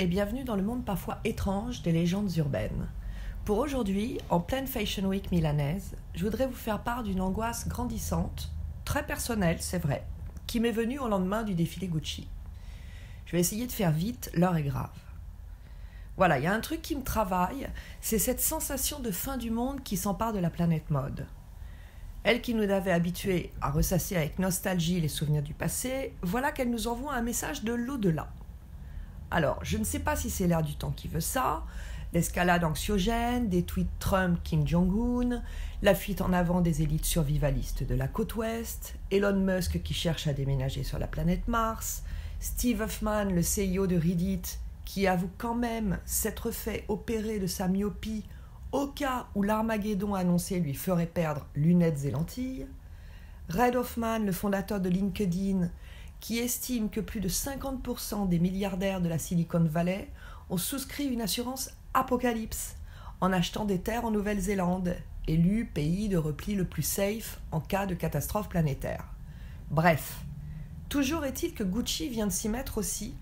et bienvenue dans le monde parfois étrange des légendes urbaines. Pour aujourd'hui, en pleine Fashion Week milanaise, je voudrais vous faire part d'une angoisse grandissante, très personnelle c'est vrai, qui m'est venue au lendemain du défilé Gucci. Je vais essayer de faire vite, l'heure est grave. Voilà, il y a un truc qui me travaille, c'est cette sensation de fin du monde qui s'empare de la planète mode. Elle qui nous avait habitués à ressasser avec nostalgie les souvenirs du passé, voilà qu'elle nous envoie un message de l'au-delà. Alors, je ne sais pas si c'est l'air du temps qui veut ça, l'escalade anxiogène, des tweets Trump, Kim Jong-un, la fuite en avant des élites survivalistes de la côte ouest, Elon Musk qui cherche à déménager sur la planète Mars, Steve Huffman, le CEO de Reddit, qui avoue quand même s'être fait opérer de sa myopie au cas où l'Armageddon annoncé lui ferait perdre lunettes et lentilles, Reid Hoffman, le fondateur de LinkedIn, qui estime que plus de 50% des milliardaires de la Silicon Valley ont souscrit une assurance apocalypse en achetant des terres en Nouvelle-Zélande, élu pays de repli le plus safe en cas de catastrophe planétaire. Bref, toujours est-il que Gucci vient de s'y mettre aussi,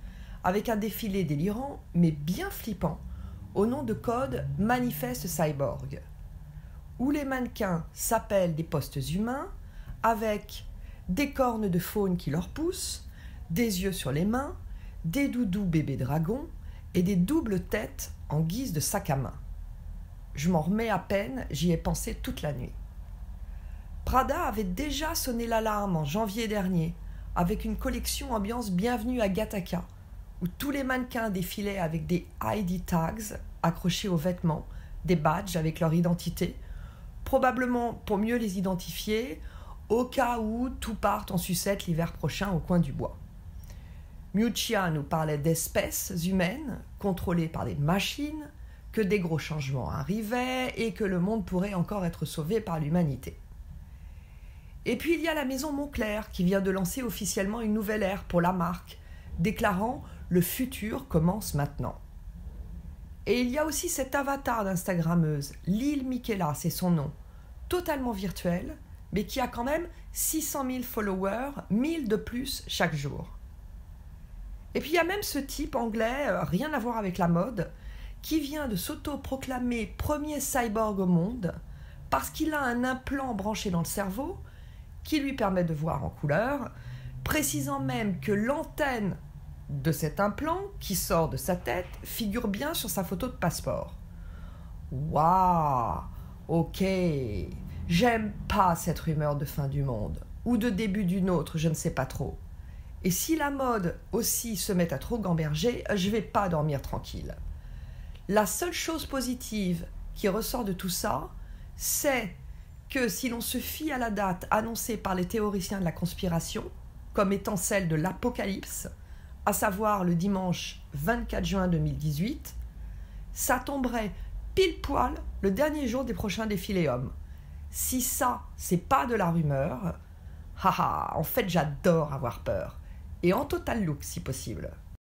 avec un défilé délirant, mais bien flippant, au nom de code Manifeste Cyborg, où les mannequins s'appellent des postes humains, avec des cornes de faune qui leur poussent, des yeux sur les mains, des doudous bébés dragons et des doubles têtes en guise de sac à main. Je m'en remets à peine, j'y ai pensé toute la nuit. Prada avait déjà sonné l'alarme en janvier dernier avec une collection ambiance Bienvenue à Gattaca, où tous les mannequins défilaient avec des ID tags accrochés aux vêtements, des badges avec leur identité, probablement pour mieux les identifier, au cas où tout parte en sucette l'hiver prochain au coin du bois. Miuccia nous parlait d'espèces humaines contrôlées par des machines, que des gros changements arrivaient et que le monde pourrait encore être sauvé par l'humanité. Et puis il y a la maison Moncler qui vient de lancer officiellement une nouvelle ère pour la marque, déclarant « Le futur commence maintenant ». Et il y a aussi cet avatar d'Instagrammeuse, Lil Miquela, c'est son nom, totalement virtuel, mais qui a quand même 600 000 followers, 1000 de plus chaque jour. Et puis il y a même ce type anglais, rien à voir avec la mode, qui vient de s'auto-proclamer premier cyborg au monde parce qu'il a un implant branché dans le cerveau qui lui permet de voir en couleur, précisant même que l'antenne de cet implant qui sort de sa tête figure bien sur sa photo de passeport. Waouh, ok. J'aime pas cette rumeur de fin du monde, ou de début d'une autre, je ne sais pas trop. Et si la mode aussi se met à trop gamberger, je vais pas dormir tranquille. La seule chose positive qui ressort de tout ça, c'est que si l'on se fie à la date annoncée par les théoriciens de la conspiration, comme étant celle de l'apocalypse, à savoir le dimanche 24 juin 2018, ça tomberait pile poil le dernier jour des prochains défilés hommes. Si ça, c'est pas de la rumeur, haha, en fait j'adore avoir peur. Et en total look si possible.